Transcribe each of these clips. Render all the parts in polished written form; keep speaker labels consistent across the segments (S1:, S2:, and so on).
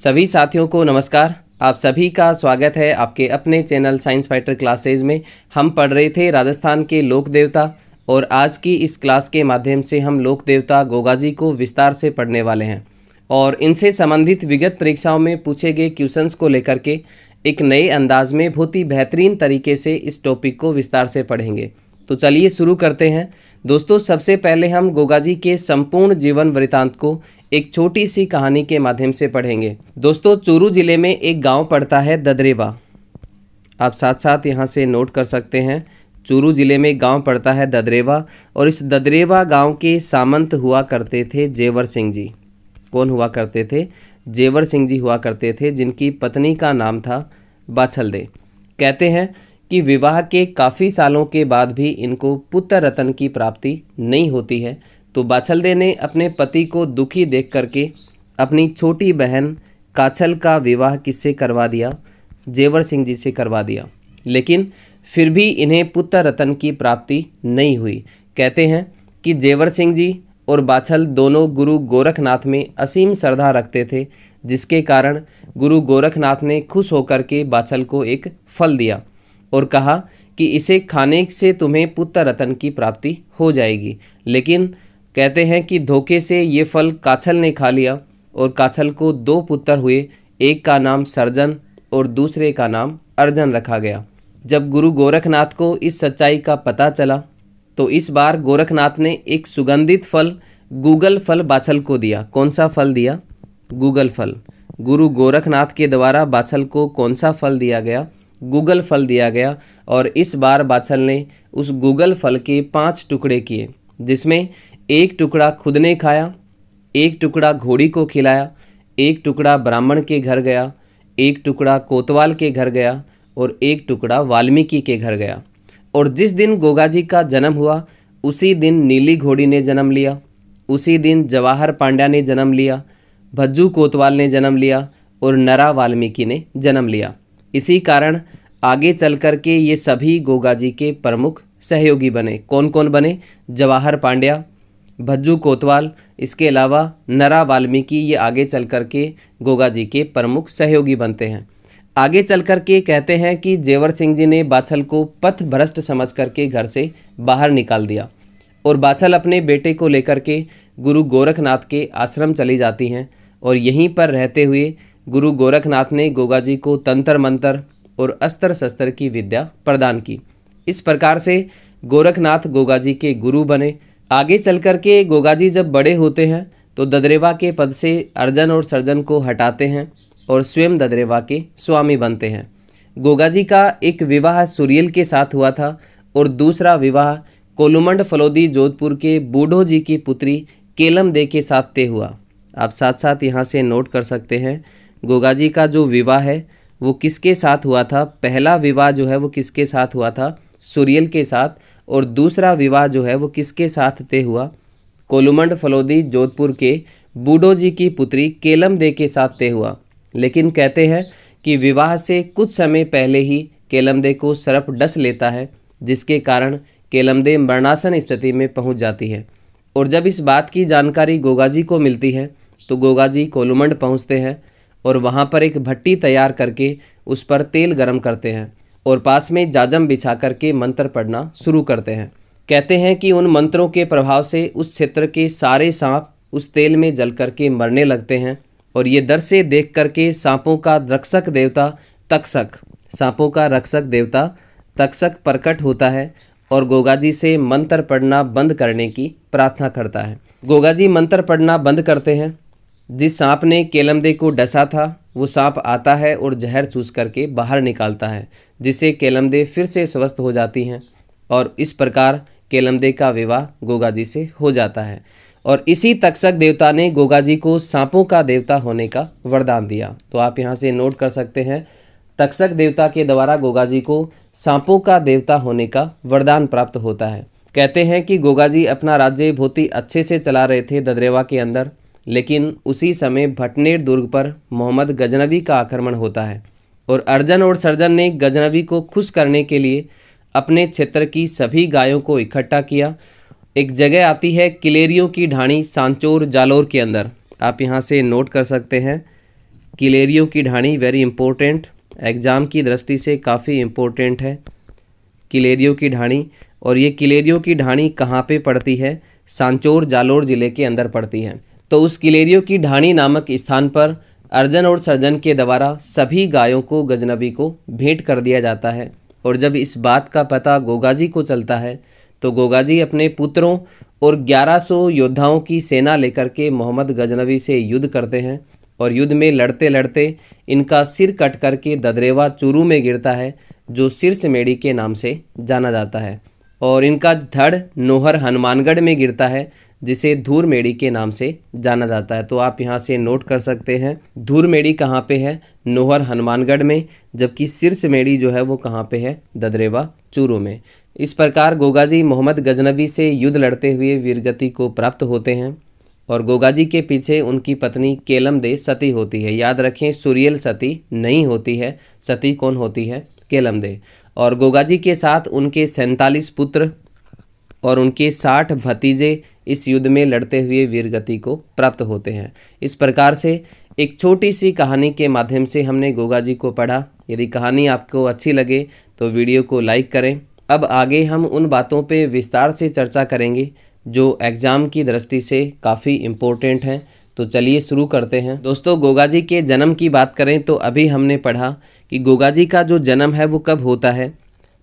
S1: सभी साथियों को नमस्कार। आप सभी का स्वागत है आपके अपने चैनल साइंस फाइटर क्लासेज में। हम पढ़ रहे थे राजस्थान के लोक देवता और आज की इस क्लास के माध्यम से हम लोक देवता गोगाजी को विस्तार से पढ़ने वाले हैं और इनसे संबंधित विगत परीक्षाओं में पूछे गए क्वेश्चंस को लेकर के एक नए अंदाज में बहुत ही बेहतरीन तरीके से इस टॉपिक को विस्तार से पढ़ेंगे। तो चलिए शुरू करते हैं। दोस्तों, सबसे पहले हम गोगाजी के संपूर्ण जीवन वृतांत को एक छोटी सी कहानी के माध्यम से पढ़ेंगे। दोस्तों, चूरू जिले में एक गांव पड़ता है ददरेवा। आप साथ साथ यहां से नोट कर सकते हैं। चूरू जिले में गांव पड़ता है ददरेवा और इस ददरेवा गांव के सामंत हुआ करते थे जेवर सिंह जी। कौन हुआ करते थे? जेवर सिंह जी हुआ करते थे, जिनकी पत्नी का नाम था बाछलदे। कहते हैं कि विवाह के काफ़ी सालों के बाद भी इनको पुत्र रत्न की प्राप्ति नहीं होती है, तो बाछलदे ने अपने पति को दुखी देख करके अपनी छोटी बहन काछल का विवाह किससे करवा दिया? जेवर सिंह जी से करवा दिया। लेकिन फिर भी इन्हें पुत्र रत्न की प्राप्ति नहीं हुई। कहते हैं कि जेवर सिंह जी और बाछल दोनों गुरु गोरखनाथ में असीम श्रद्धा रखते थे, जिसके कारण गुरु गोरखनाथ ने खुश होकर के बाछल को एक फल दिया और कहा कि इसे खाने से तुम्हें पुत्र रत्न की प्राप्ति हो जाएगी। लेकिन कहते हैं कि धोखे से ये फल काछल ने खा लिया और काछल को 2 पुत्र हुए। एक का नाम सर्जन और दूसरे का नाम अर्जन रखा गया। जब गुरु गोरखनाथ को इस सच्चाई का पता चला तो इस बार गोरखनाथ ने एक सुगंधित फल गूगल फल बाछल को दिया। कौन सा फल दिया? गूगल फल। गुरु गोरखनाथ के द्वारा बाछल को कौन सा फल दिया गया? गूगल फल दिया गया। और इस बार बाछल ने उस गूगल फल के 5 टुकड़े किए, जिसमें एक टुकड़ा खुद ने खाया, एक टुकड़ा घोड़ी को खिलाया, एक टुकड़ा ब्राह्मण के घर गया, एक टुकड़ा कोतवाल के घर गया और एक टुकड़ा वाल्मीकि के घर गया। और जिस दिन गोगाजी का जन्म हुआ उसी दिन नीली घोड़ी ने जन्म लिया, उसी दिन जवाहर पांड्या ने जन्म लिया, भज्जू कोतवाल ने जन्म लिया और नरा वाल्मीकि ने जन्म लिया। इसी कारण आगे चल कर के ये सभी गोगाजी के प्रमुख सहयोगी बने। कौन कौन बने? जवाहर पांड्या, भज्जू कोतवाल, इसके अलावा नरा वाल्मीकि। ये आगे चल कर के गोगाजी के प्रमुख सहयोगी बनते हैं। आगे चल कर के कहते हैं कि जेवर सिंह जी ने बाछल को पथ भ्रष्ट समझ करके घर से बाहर निकाल दिया और बाछल अपने बेटे को लेकर के गुरु गोरखनाथ के आश्रम चली जाती हैं और यहीं पर रहते हुए गुरु गोरखनाथ ने गोगाजी को तंत्र मंत्र और अस्त्र शस्त्र की विद्या प्रदान की। इस प्रकार से गोरखनाथ गोगाजी के गुरु बने। आगे चल कर के गोगाजी जब बड़े होते हैं तो ददरेवा के पद से अर्जन और सर्जन को हटाते हैं और स्वयं ददरेवा के स्वामी बनते हैं। गोगाजी का एक विवाह सुरियल के साथ हुआ था और दूसरा विवाह कोलुमंड फलोदी जोधपुर के बूढ़ो जी की पुत्री केलम दे के साथ तय हुआ। आप साथ साथ यहाँ से नोट कर सकते हैं गोगाजी का जो विवाह है वो किसके साथ हुआ था? पहला विवाह जो है वो किसके साथ हुआ था? सुरियल के साथ। और दूसरा विवाह जो है वो किसके साथ तय हुआ? कोलुमंड फलोदी जोधपुर के बूढ़ो जी की पुत्री केलम दे के साथ तय हुआ। लेकिन कहते हैं कि विवाह से कुछ समय पहले ही केलम दे को सर्प डस लेता है, जिसके कारण केलम दे मरणासन स्थिति में पहुंच जाती है। और जब इस बात की जानकारी गोगाजी को मिलती है तो गोगाजी कोलुमंड पहुंचते हैं और वहां पर एक भट्टी तैयार करके उस पर तेल गरम करते हैं और पास में जाजम बिछा करके मंत्र पढ़ना शुरू करते हैं। कहते हैं कि उन मंत्रों के प्रभाव से उस क्षेत्र के सारे सांप उस तेल में जल करके मरने लगते हैं और ये डर से देख करके सांपों का रक्षक देवता तक्षक प्रकट होता है और गोगाजी से मंत्र पढ़ना बंद करने की प्रार्थना करता है। गोगाजी मंत्र पढ़ना बंद करते हैं। जिस सांप ने केलम दे को डसा था वो सांप आता है और जहर चूस करके बाहर निकालता है, जिससे केलम दे फिर से स्वस्थ हो जाती हैं और इस प्रकार केलम दे का विवाह गोगाजी से हो जाता है। और इसी तक्षक देवता ने गोगाजी को सांपों का देवता होने का वरदान दिया। तो आप यहाँ से नोट कर सकते हैं, तक्षक देवता के द्वारा गोगाजी को सांपों का देवता होने का वरदान प्राप्त होता है। कहते हैं कि गोगाजी अपना राज्य बहुत ही अच्छे से चला रहे थे ददरेवा के अंदर, लेकिन उसी समय भटनेर दुर्ग पर मोहम्मद गजनवी का आक्रमण होता है और अर्जन और सर्जन ने गजनवी को खुश करने के लिए अपने क्षेत्र की सभी गायों को इकट्ठा किया। एक जगह आती है किलेरियों की ढाणी सांचौर जालोर के अंदर। आप यहाँ से नोट कर सकते हैं किलेरियो की ढाणी वेरी इंपॉर्टेंट, एग्ज़ाम की दृष्टि से काफ़ी इम्पोर्टेंट है किलेरियो की ढाणी। और ये किलेरियो की ढाणी कहाँ पे पड़ती है? सांचौर जालोर ज़िले के अंदर पड़ती है। तो उस किलेरियो की ढाणी नामक स्थान पर अर्जन और सर्जन के द्वारा सभी गायों को गजनबी को भेंट कर दिया जाता है। और जब इस बात का पता गोगाजी को चलता है तो गोगाजी अपने पुत्रों और 1100 योद्धाओं की सेना लेकर के मोहम्मद गजनवी से युद्ध करते हैं। और युद्ध में लड़ते लड़ते इनका सिर कट करके ददरेवा चूरू में गिरता है, जो शीर्ष मेड़ी के नाम से जाना जाता है। और इनका धड़ नोहर हनुमानगढ़ में गिरता है, जिसे धूर मेड़ी के नाम से जाना जाता है। तो आप यहाँ से नोट कर सकते हैं धूर मेड़ी कहाँ पे है? नोहर हनुमानगढ़ में, जबकि शीर्ष मेड़ी जो है वो कहाँ पे है? ददरेवा चूरू में। इस प्रकार गोगाजी मोहम्मद गजनवी से युद्ध लड़ते हुए वीरगति को प्राप्त होते हैं। और गोगाजी के पीछे उनकी पत्नी केलमदे सती होती है। याद रखें, सुरियल सती नहीं होती है, सती कौन होती है? केलमदे। और गोगाजी के साथ उनके 47 पुत्र और उनके 60 भतीजे इस युद्ध में लड़ते हुए वीरगति को प्राप्त होते हैं। इस प्रकार से एक छोटी सी कहानी के माध्यम से हमने गोगाजी को पढ़ा। यदि कहानी आपको अच्छी लगे तो वीडियो को लाइक करें। अब आगे हम उन बातों पे विस्तार से चर्चा करेंगे जो एग्ज़ाम की दृष्टि से काफ़ी इम्पोर्टेंट हैं। तो चलिए शुरू करते हैं। दोस्तों, गोगाजी के जन्म की बात करें तो अभी हमने पढ़ा कि गोगाजी का जो जन्म है वो कब होता है?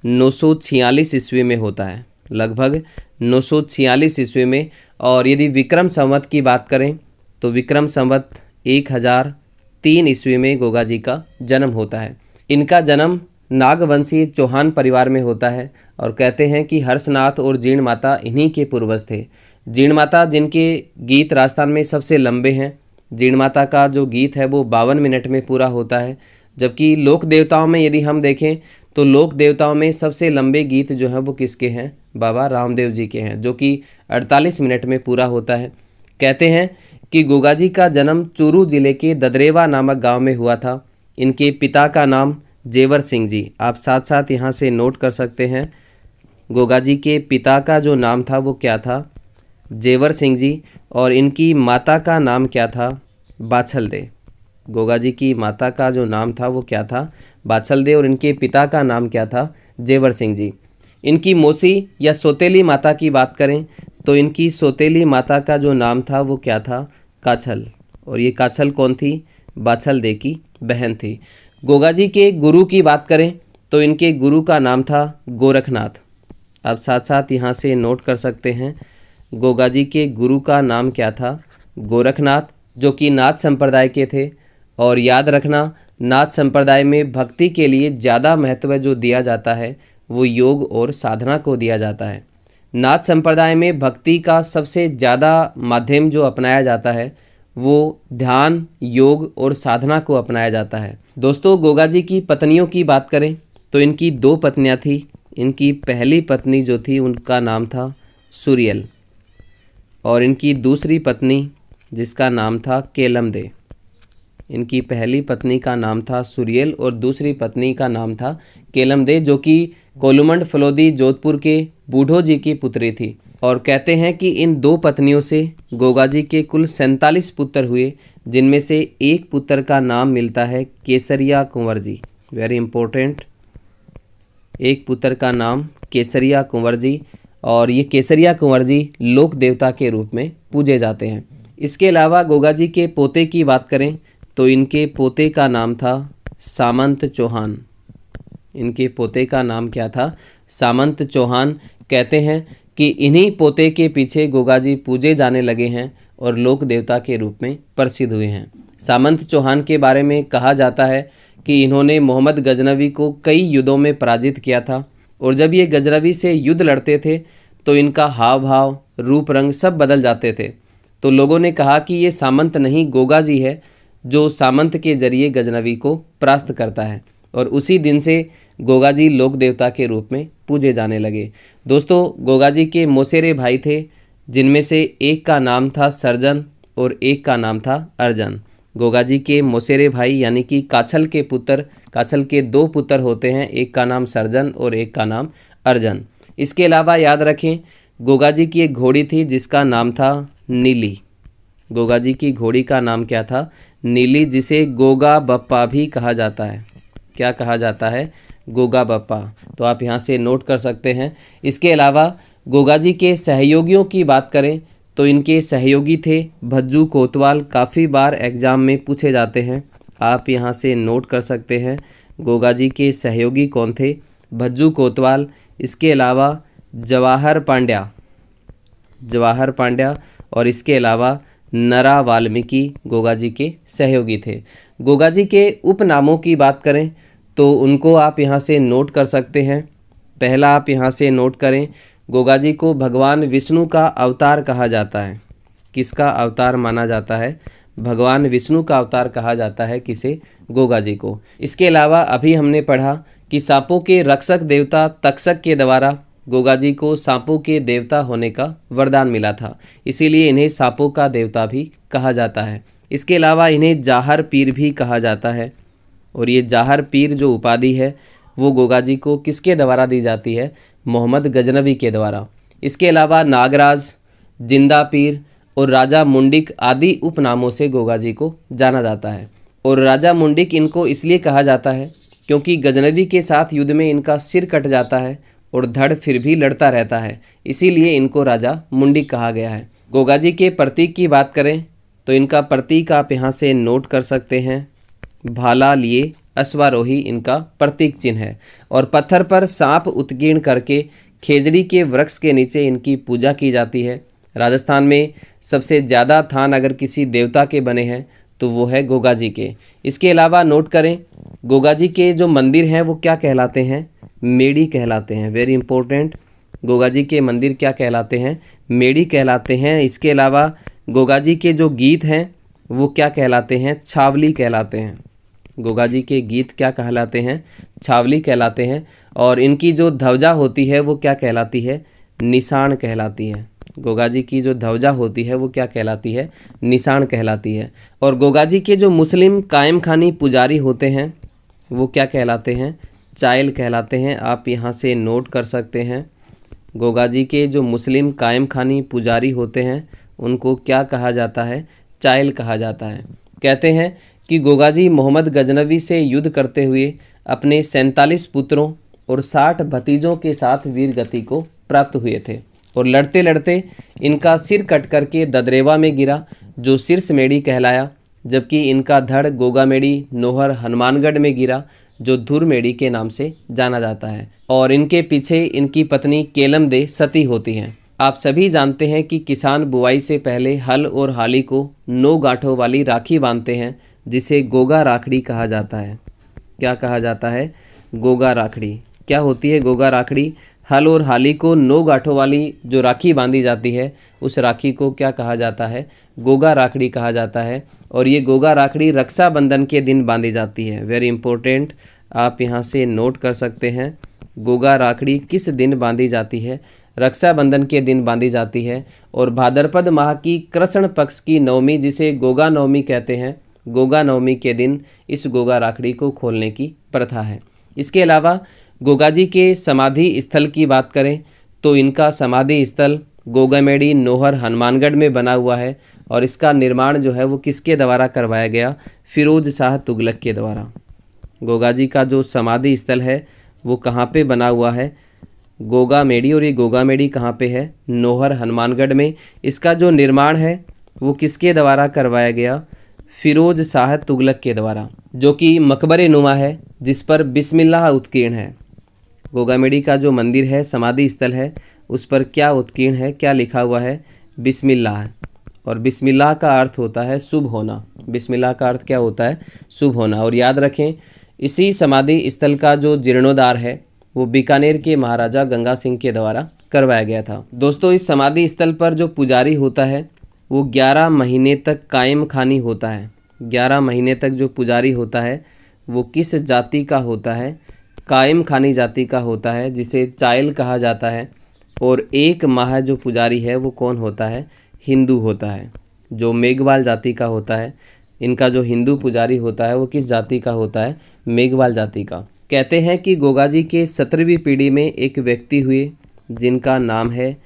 S1: 946 ईस्वी में होता है, लगभग 946 ईस्वी में। और यदि विक्रम संवत की बात करें तो विक्रम संवत 1003 ईस्वी में गोगाजी का जन्म होता है। इनका जन्म नागवंशीय चौहान परिवार में होता है। और कहते हैं कि हर्षनाथ और जीर्ण माता इन्हीं के पूर्वज थे। जीर्ण माता जिनके गीत राजस्थान में सबसे लंबे हैं। जीर्ण माता का जो गीत है वो 52 मिनट में पूरा होता है। जबकि लोक देवताओं में यदि हम देखें तो लोक देवताओं में सबसे लंबे गीत जो हैं वो किसके हैं? बाबा रामदेव जी के हैं, जो कि 48 मिनट में पूरा होता है। कहते हैं कि गोगाजी का जन्म चूरू जिले के ददरेवा नामक गांव में हुआ था। इनके पिता का नाम जेवर सिंह जी, आप साथ साथ यहाँ से नोट कर सकते हैं। गोगाजी के पिता का जो नाम था वो क्या था? जेवर सिंह जी। और इनकी माता का नाम क्या था? बाछलदे। गोगाजी की माता का जो नाम था वो क्या था? बाछलदे। और इनके पिता का नाम क्या था? जेवर सिंह जी। इनकी मौसी या सौतेली माता की बात करें तो इनकी सौतेली माता का जो नाम था वो क्या था? काछल। और ये काछल कौन थी? बाछलदे की बहन थी। गोगाजी के गुरु की बात करें तो इनके गुरु का नाम था गोरखनाथ। आप साथ साथ यहाँ से नोट कर सकते हैं गोगाजी के गुरु का नाम क्या था? गोरखनाथ, जो कि नाथ संप्रदाय के थे। और याद रखना, नाथ संप्रदाय में भक्ति के लिए ज़्यादा महत्व जो दिया जाता है वो योग और साधना को दिया जाता है। नाथ संप्रदाय में भक्ति का सबसे ज़्यादा माध्यम जो अपनाया जाता है वो ध्यान, योग और साधना को अपनाया जाता है। दोस्तों, गोगाजी की पत्नियों की बात करें तो इनकी 2 पत्नियां थी। इनकी पहली पत्नी जो थी उनका नाम था सुरियल। और इनकी दूसरी पत्नी जिसका नाम था केलमदे। इनकी पहली पत्नी का नाम था सुरियल और दूसरी पत्नी का नाम था केलमदे, जो कि कोलुमंड फलोदी जोधपुर के बूढ़ो जी की पुत्री थी। और कहते हैं कि इन 2 पत्नियों से गोगाजी के कुल 47 पुत्र हुए, जिनमें से एक पुत्र का नाम मिलता है केसरिया कुंवर जी। वेरी इंपॉर्टेंट, एक पुत्र का नाम केसरिया कुंवर जी। और ये केसरिया कुंवर जी लोक देवता के रूप में पूजे जाते हैं। इसके अलावा गोगाजी के पोते की बात करें तो इनके पोते का नाम था सामंत चौहान। इनके पोते का नाम क्या था? सामंत चौहान। कहते हैं कि इन्हीं पोते के पीछे गोगाजी पूजे जाने लगे हैं और लोक देवता के रूप में प्रसिद्ध हुए हैं। सामंत चौहान के बारे में कहा जाता है कि इन्होंने मोहम्मद गजनवी को कई युद्धों में पराजित किया था। और जब ये गजनवी से युद्ध लड़ते थे तो इनका हाव भाव, रूप रंग सब बदल जाते थे। तो लोगों ने कहा कि ये सामंत नहीं, गोगाजी है जो सामंत के जरिए गजनवी को परास्त करता है। और उसी दिन से गोगाजी लोक देवता के रूप में पूजे जाने लगे। दोस्तों, गोगाजी के मौसेरे भाई थे, जिनमें से एक का नाम था सर्जन और एक का नाम था अर्जन। गोगाजी के मौसेरे भाई यानी कि काछल के पुत्र, काछल के 2 पुत्र होते हैं, एक का नाम सर्जन और एक का नाम अर्जन। इसके अलावा याद रखें, गोगाजी की एक घोड़ी थी जिसका नाम था नीली। गोगाजी की घोड़ी का नाम क्या था? नीली, जिसे गोगा बप्पा भी कहा जाता है। क्या कहा जाता है? गोगा बप्पा। तो आप यहाँ से नोट कर सकते हैं। इसके अलावा गोगा जी के सहयोगियों की बात करें तो इनके सहयोगी थे भज्जू कोतवाल। काफ़ी बार एग्जाम में पूछे जाते हैं, आप यहाँ से नोट कर सकते हैं। गोगा जी के सहयोगी कौन थे? भज्जू कोतवाल। इसके अलावा जवाहर पांड्या और इसके अलावा नरा वाल्मीकि गोगा जी के सहयोगी थे। गोगा जी के उपनामों की बात करें तो उनको आप यहाँ से नोट कर सकते हैं। पहला आप यहाँ से नोट करें, गोगा जी को भगवान विष्णु का अवतार कहा जाता है। किसका अवतार माना जाता है? भगवान विष्णु का अवतार कहा जाता है किसे? गोगा जी को। इसके अलावा अभी हमने पढ़ा कि सांपों के रक्षक देवता तक्षक के द्वारा गोगा जी को सांपों के देवता होने का वरदान मिला था, इसीलिए इन्हें सांपों का देवता भी कहा जाता है। इसके अलावा इन्हें जाहर पीर भी कहा जाता है, और ये जाहर पीर जो उपाधि है वो गोगा जी को किसके द्वारा दी जाती है? मोहम्मद गजनवी के द्वारा। इसके अलावा नागराज, जिंदा पीर और राजा मुंडिक आदि उपनामों से गोगा जी को जाना जाता है। और राजा मुंडिक इनको इसलिए कहा जाता है क्योंकि गजनवी के साथ युद्ध में इनका सिर कट जाता है और धड़ फिर भी लड़ता रहता है, इसीलिए इनको राजा मुंडिक कहा गया है। गोगा जी के प्रतीक की बात करें तो इनका प्रतीक आप यहाँ से नोट कर सकते हैं। भाला लिए अश्वारोही इनका प्रतीक चिन्ह है, और पत्थर पर सांप उत्कीर्ण करके खेजड़ी के वृक्ष के नीचे इनकी पूजा की जाती है। राजस्थान में सबसे ज़्यादा थान अगर किसी देवता के बने हैं तो वो है गोगा जी के। इसके अलावा नोट करें, गोगा जी के जो मंदिर हैं वो क्या कहलाते हैं? मेड़ी कहलाते हैं। वेरी इंपॉर्टेंट, गोगा जी के मंदिर क्या कहलाते हैं? मेड़ी कहलाते हैं। इसके अलावा गोगा जी के जो गीत हैं वो क्या कहलाते हैं? छावली कहलाते हैं। गोगा जी के गीत क्या कहलाते हैं? छावली कहलाते हैं। और इनकी जो ध्वजा होती है वो क्या कहलाती है? निशान कहलाती है। गोगा जी की जो ध्वजा होती है वो क्या कहलाती है? निशान कहलाती है। और गोगा जी के जो मुस्लिम कायम खानी पुजारी होते हैं वो क्या कहलाते हैं? चायल कहलाते हैं। आप यहाँ से नोट कर सकते हैं। गोगा जी के जो मुस्लिम कायम खानी पुजारी होते हैं उनको क्या कहा जाता है? चायल कहा जाता है। कहते हैं कि गोगा जी मोहम्मद गजनवी से युद्ध करते हुए अपने 47 पुत्रों और 60 भतीजों के साथ वीर गति को प्राप्त हुए थे, और लड़ते लड़ते इनका सिर कट करके ददरेवा में गिरा जो शीर्ष मेड़ी कहलाया, जबकि इनका धड़ गोगा मेड़ी नोहर हनुमानगढ़ में गिरा जो धुर मेड़ी के नाम से जाना जाता है। और इनके पीछे इनकी पत्नी केलम दे सती होती हैं। आप सभी जानते हैं कि किसान बुआई से पहले हल और हाली को 9 गांठों वाली राखी बांधते हैं जिसे गोगा राखड़ी कहा जाता है। क्या कहा जाता है? गोगा राखड़ी। क्या होती है गोगा राखड़ी? हल और हाली को 9 गांठों वाली जो राखी बांधी जाती है उस राखी को क्या कहा जाता है? गोगा राखड़ी कहा जाता है। और ये गोगा राखड़ी रक्षाबंधन के दिन बांधी जाती है। वेरी इंपॉर्टेंट, आप यहाँ से नोट कर सकते हैं। गोगा राखड़ी किस दिन बांधी जाती है? रक्षाबंधन के दिन बांधी जाती है। और भाद्रपद माह की कृष्ण पक्ष की नवमी, जिसे गोगा नवमी कहते हैं, गोगा नवमी के दिन इस गोगा राखड़ी को खोलने की प्रथा है। इसके अलावा गोगा जी के समाधि स्थल की बात करें तो इनका समाधि स्थल गोगामेड़ी नोहर हनुमानगढ़ में बना हुआ है, और इसका निर्माण जो है वो किसके द्वारा करवाया गया? फिरोज शाह तुगलक के द्वारा। गोगा जी का जो समाधि स्थल है वो कहाँ पे बना हुआ है? गोगामेड़ी। और ये गोगामेड़ी कहाँ पे है? नोहर हनुमानगढ़ में। इसका जो निर्माण है वो किसके द्वारा करवाया गया? फिरोज शाह तुगलक के द्वारा, जो कि मकबरे नुमा है जिस पर बिस्मिल्लाह उत्कीर्ण है। गोगामेड़ी का जो मंदिर है, समाधि स्थल है, उस पर क्या उत्कीर्ण है? क्या लिखा हुआ है? बिस्मिल्लाह। और बिस्मिल्लाह का अर्थ होता है शुभ होना। बिस्मिल्लाह का अर्थ क्या होता है? शुभ होना। और याद रखें, इसी समाधि स्थल का जो जीर्णोद्धार है वो बीकानेर के महाराजा गंगा सिंह के द्वारा करवाया गया था। दोस्तों, इस समाधि स्थल पर जो पुजारी होता है वो 11 महीने तक कायम खानी होता है। 11 महीने तक जो पुजारी होता है वो किस जाति का होता है? कायम खानी जाति का होता है, जिसे चायल कहा जाता है। और 1 माह जो पुजारी है वो कौन होता है? हिंदू होता है, जो मेघवाल जाति का होता है। इनका जो हिंदू पुजारी होता है वो किस जाति का होता है? मेघवाल जाति का। कहते हैं कि गोगा जी के 17वीं पीढ़ी में एक व्यक्ति हुए जिनका नाम है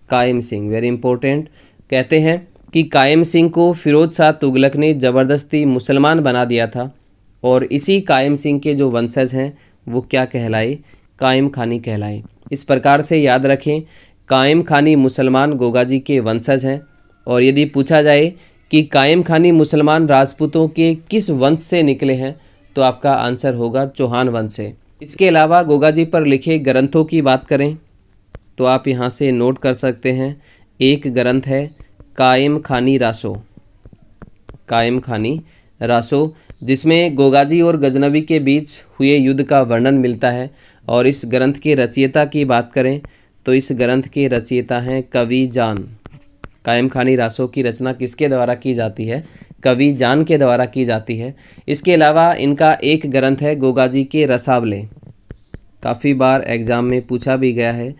S1: कायम सिंह। वेरी इंपॉर्टेंट, कहते हैं कि कायम सिंह को फिरोज शाह तुगलक ने ज़बरदस्ती मुसलमान बना दिया था और इसी कायम सिंह के जो वंशज हैं वो क्या कहलाए, कायम खानी कहलाए। इस प्रकार से याद रखें, कायम खानी मुसलमान गोगा जी के वंशज हैं। और यदि पूछा जाए कि कायम खानी मुसलमान राजपूतों के किस वंश से निकले हैं तो आपका आंसर होगा चौहान वंश से। इसके अलावा गोगा जी पर लिखे ग्रंथों की बात करें तो आप यहाँ से नोट कर सकते हैं। एक ग्रंथ है कायम खानी रासो, कायम खानी रासो, जिसमें गोगा जी और गजनवी के बीच हुए युद्ध का वर्णन मिलता है। और इस ग्रंथ के रचयिता की बात करें तो इस ग्रंथ के रचयिता हैं कवि जान। कायम खानी रासो की रचना किसके द्वारा की जाती है, कवि जान के द्वारा की जाती है। इसके अलावा इनका एक ग्रंथ है गोगा जी के रसावले, काफ़ी बार एग्जाम में पूछा भी गया है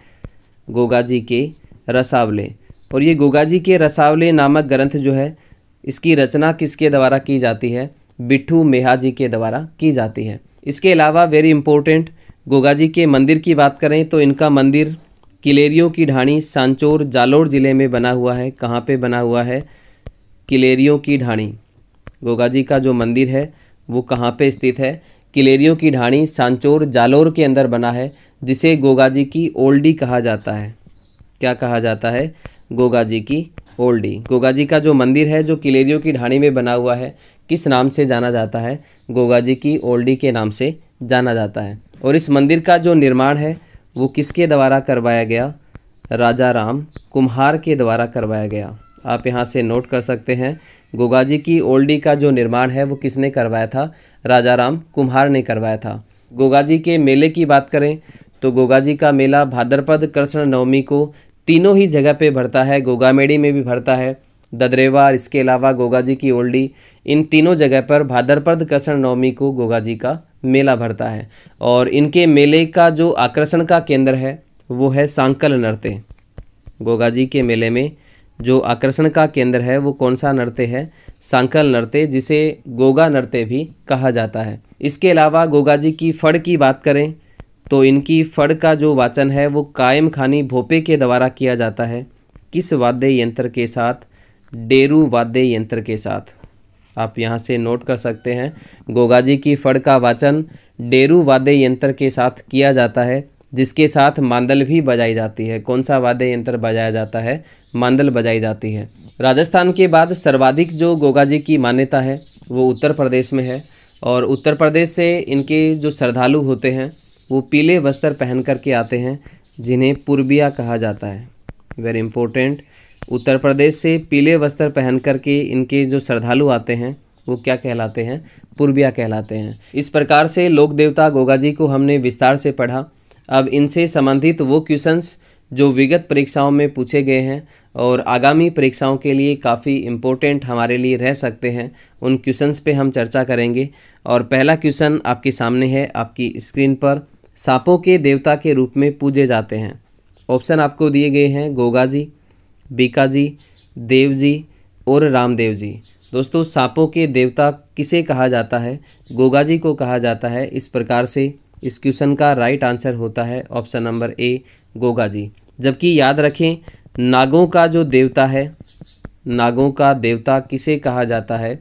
S1: गोगा जी के रसावले। और ये गोगा जी के रसावले नामक ग्रंथ जो है इसकी रचना किसके द्वारा की जाती है, बिट्ठू मेहा जी के द्वारा की जाती है। इसके अलावा वेरी इंपॉर्टेंट, गोगा जी के मंदिर की बात करें तो इनका मंदिर किलेरियों की ढाणी सांचौर जालोर ज़िले में बना हुआ है। कहाँ पे बना हुआ है, किलेरियों की ढाणी। गोगा जी का जो मंदिर है वो कहाँ पे स्थित है, किलेरियों की ढाणी सांचौर जालोर के अंदर बना है, जिसे गोगा जी की ओल्डी कहा जाता है। क्या कहा जाता है, गोगा जी की ओल्डी। गोगा जी का जो मंदिर है जो किलेरियों की ढाणी में बना हुआ है, किस नाम से जाना जाता है, गोगा जी की ओल्डी के नाम से जाना जाता है। और इस मंदिर का जो निर्माण है वो किसके द्वारा करवाया गया, राजा राम कुम्हार के द्वारा करवाया गया। आप यहाँ से नोट कर सकते हैं, गोगा जी की ओल्डी का जो निर्माण है वो किसने करवाया था, राजा राम कुम्हार ने करवाया था। गोगा जी के मेले की बात करें तो गोगा जी का मेला भाद्रपद कृष्ण नवमी को तीनों ही जगह पे भरता है। गोगामेड़ी में भी भरता है, ददरेवा, इसके अलावा गोगा जी की ओल्डी, इन तीनों जगह पर भाद्रपद कृष्ण नवमी को गोगा जी का मेला भरता है। और इनके मेले का जो आकर्षण का केंद्र है वो है सांकल नृत्य। गोगा जी के मेले में जो आकर्षण का केंद्र है वो कौन सा नृत्य है, सांकल नृत्य, जिसे गोगा नृत्य भी कहा जाता है। इसके अलावा गोगा जी की फड़ की बात करें तो इनकी फड़ का जो वाचन है वो कायम खानी भोपे के द्वारा किया जाता है। किस वाद्य यंत्र के साथ, डेरू वाद्य यंत्र के साथ। आप यहाँ से नोट कर सकते हैं, गोगा जी की फड़ का वाचन डेरू वाद्य यंत्र के साथ किया जाता है, जिसके साथ मांदल भी बजाई जाती है। कौन सा वाद्य यंत्र बजाया जाता है, मांदल बजाई जाती है। राजस्थान के बाद सर्वाधिक जो गोगा जी की मान्यता है वो उत्तर प्रदेश में है। और उत्तर प्रदेश से इनके जो श्रद्धालु होते हैं वो पीले वस्त्र पहन करके आते हैं, जिन्हें पूर्बिया कहा जाता है। वेरी इंपॉर्टेंट, उत्तर प्रदेश से पीले वस्त्र पहन करके इनके जो श्रद्धालु आते हैं वो क्या कहलाते हैं, पूर्बिया कहलाते हैं। इस प्रकार से लोक देवता गोगा जी को हमने विस्तार से पढ़ा। अब इनसे संबंधित वो क्वेश्चंस जो विगत परीक्षाओं में पूछे गए हैं और आगामी परीक्षाओं के लिए काफ़ी इम्पोर्टेंट हमारे लिए रह सकते हैं, उन क्वेश्चंस पे हम चर्चा करेंगे। और पहला क्वेश्चन आपके सामने है आपकी स्क्रीन पर, सांपों के देवता के रूप में पूजे जाते हैं। ऑप्शन आपको दिए गए हैं गोगा जी, बीका जी, देव जी और रामदेव जी। दोस्तों, सांपों के देवता किसे कहा जाता है, गोगा जी को कहा जाता है। इस प्रकार से इस क्वेश्चन का राइट आंसर होता है option number A, Goga ji. जबकि याद रखें, नागों का जो देवता है, नागों का देवता किसे कहा जाता है,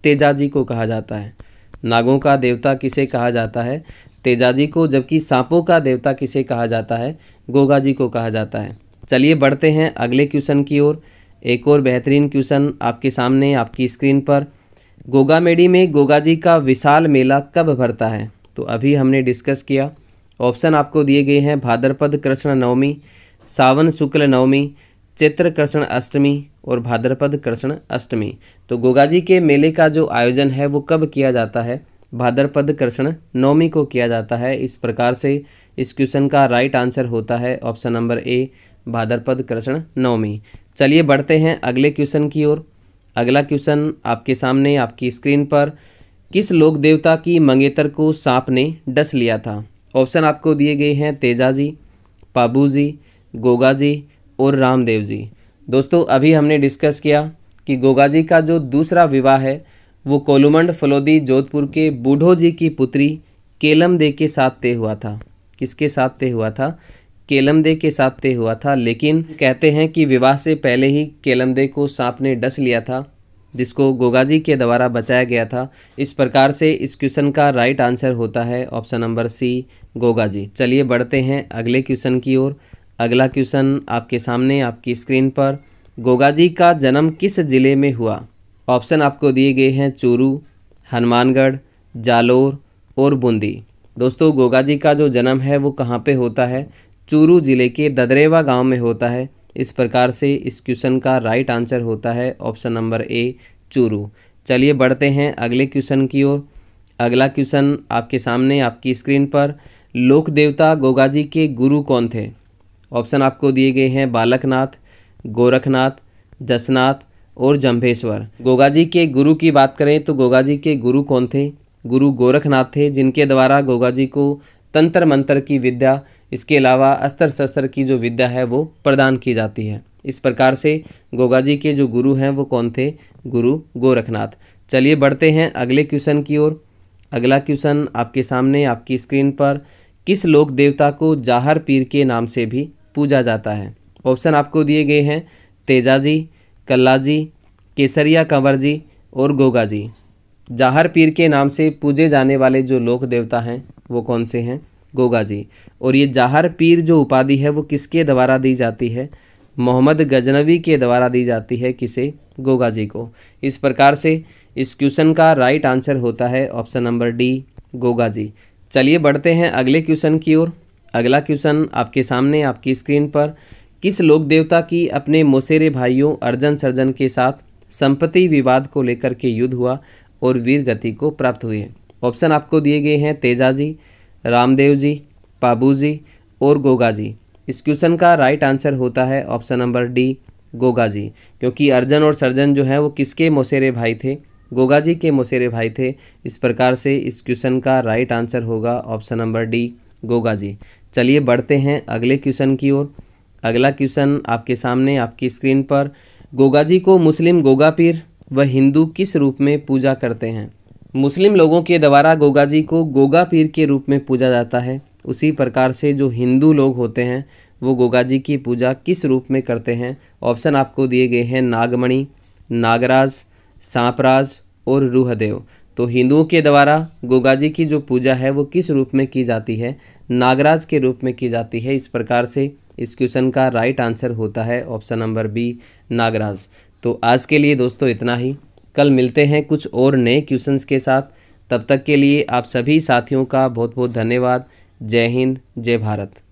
S1: तेजाजी को कहा जाता है। नागों का देवता किसे कहा जाता है, तेजाजी को। जबकि सांपों का देवता किसे कहा जाता है, गोगा जी को कहा जाता है। चलिए बढ़ते हैं अगले क्वेश्चन की ओर। एक और बेहतरीन क्वेश्चन आपके सामने आपकी स्क्रीन पर, गोगामेड़ी में गोगा जी का विशाल मेला कब भरता है, तो अभी हमने डिस्कस किया। ऑप्शन आपको दिए गए हैं भाद्रपद कृष्ण नवमी, सावन शुक्ल नवमी, चैत्र कृष्ण अष्टमी और भाद्रपद कृष्ण अष्टमी। तो गोगा जी के मेले का जो आयोजन है वो कब किया जाता है, भाद्रपद कृष्ण नवमी को किया जाता है। इस प्रकार से इस क्वेश्चन का राइट आंसर होता है ऑप्शन नंबर ए, भाद्रपद कृष्ण नवमी। चलिए बढ़ते हैं अगले क्वेश्चन की ओर। अगला क्वेश्चन आपके सामने आपकी स्क्रीन पर, किस लोक देवता की मंगेतर को सांप ने डस लिया था। ऑप्शन आपको दिए गए हैं तेजाजी, पाबूजी, गोगा जी और रामदेव जी। दोस्तों, अभी हमने डिस्कस किया कि गोगा जी का जो दूसरा विवाह है वो कोलुमंड फलोदी जोधपुर के बूढ़ो जी की पुत्री केलम दे के साथ तय हुआ था। किसके साथ तय हुआ था, केलमदे के साथ तय हुआ था, लेकिन कहते हैं कि विवाह से पहले ही केलमदे को सांप ने डस लिया था, जिसको गोगाजी के द्वारा बचाया गया था। इस प्रकार से इस क्वेश्चन का राइट आंसर होता है ऑप्शन नंबर सी, गोगाजी। चलिए बढ़ते हैं अगले क्वेश्चन की ओर। अगला क्वेश्चन आपके सामने आपकी स्क्रीन पर। गोगाजी का जन्म किस जिले में हुआ? ऑप्शन आपको दिए गए हैं चूरू, हनुमानगढ़, जालोर और बूंदी। दोस्तों, गोगाजी का जो जन्म है वो कहाँ पे होता है? चूरू जिले के ददरेवा गांव में होता है। इस प्रकार से इस क्वेश्चन का राइट आंसर होता है ऑप्शन नंबर ए, चूरू। चलिए बढ़ते हैं अगले क्वेश्चन की ओर। अगला क्वेश्चन आपके सामने आपकी स्क्रीन पर। लोक देवता गोगाजी के गुरु कौन थे? ऑप्शन आपको दिए गए हैं बालकनाथ, गोरखनाथ, जसनाथ और जंभेश्वर। गोगाजी के गुरु की बात करें तो गोगाजी के गुरु कौन थे? गुरु गोरखनाथ थे, जिनके द्वारा गोगाजी को तंत्र मंत्र की विद्या, इसके अलावा अस्त्र शस्त्र की जो विद्या है वो प्रदान की जाती है। इस प्रकार से गोगाजी के जो गुरु हैं वो कौन थे? गुरु गोरखनाथ। चलिए बढ़ते हैं अगले क्वेश्चन की ओर। अगला क्वेश्चन आपके सामने आपकी स्क्रीन पर। किस लोक देवता को जाहर पीर के नाम से भी पूजा जाता है? ऑप्शन आपको दिए गए हैं तेजाजी, कल्लाजी, केसरिया कंवर जी और गोगाजी। जाहर पीर के नाम से पूजे जाने वाले जो लोक देवता हैं वो कौन से हैं? गोगाजी। और ये जाहर पीर जो उपाधि है वो किसके द्वारा दी जाती है? मोहम्मद गजनवी के द्वारा दी जाती है। किसे? गोगाजी को। इस प्रकार से इस क्वेश्चन का राइट आंसर होता है ऑप्शन नंबर डी, गोगाजी। चलिए बढ़ते हैं अगले क्वेश्चन की ओर। अगला क्वेश्चन आपके सामने आपकी स्क्रीन पर। किस लोक देवता की अपने मौसेरे भाइयों अर्जन सर्जन के साथ संपत्ति विवाद को लेकर के युद्ध हुआ और वीर गति को प्राप्त हुई है? ऑप्शन आपको दिए गए हैं तेजाजी, रामदेव जी, पाबूजी और गोगाजी। इस क्वेश्चन का राइट आंसर होता है ऑप्शन नंबर डी, गोगाजी, क्योंकि अर्जन और सर्जन जो है वो किसके मौसेरे भाई थे? गोगाजी के मौसेरे भाई थे। इस प्रकार से इस क्वेश्चन का राइट आंसर होगा ऑप्शन नंबर डी, गोगाजी। चलिए बढ़ते हैं अगले क्वेश्चन की ओर। अगला क्वेश्चन आपके सामने आपकी स्क्रीन पर। गोगाजी को मुस्लिम गोगा पीर व हिंदू किस रूप में पूजा करते हैं? मुस्लिम लोगों के द्वारा गोगाजी को गोगा पीर के रूप में पूजा जाता है। उसी प्रकार से जो हिंदू लोग होते हैं वो गोगाजी की पूजा किस रूप में करते हैं? ऑप्शन आपको दिए गए हैं नागमणि, नागराज, सांपराज और रूहदेव। तो हिंदुओं के द्वारा गोगाजी की जो पूजा है वो किस रूप में की जाती है? नागराज के रूप में की जाती है। इस प्रकार से इस क्वेश्चन का राइट आंसर होता है ऑप्शन नंबर बी, नागराज। तो आज के लिए दोस्तों इतना ही। कल मिलते हैं कुछ और नए क्वेश्चंस के साथ। तब तक के लिए आप सभी साथियों का बहुत बहुत धन्यवाद। जय हिंद, जय भारत।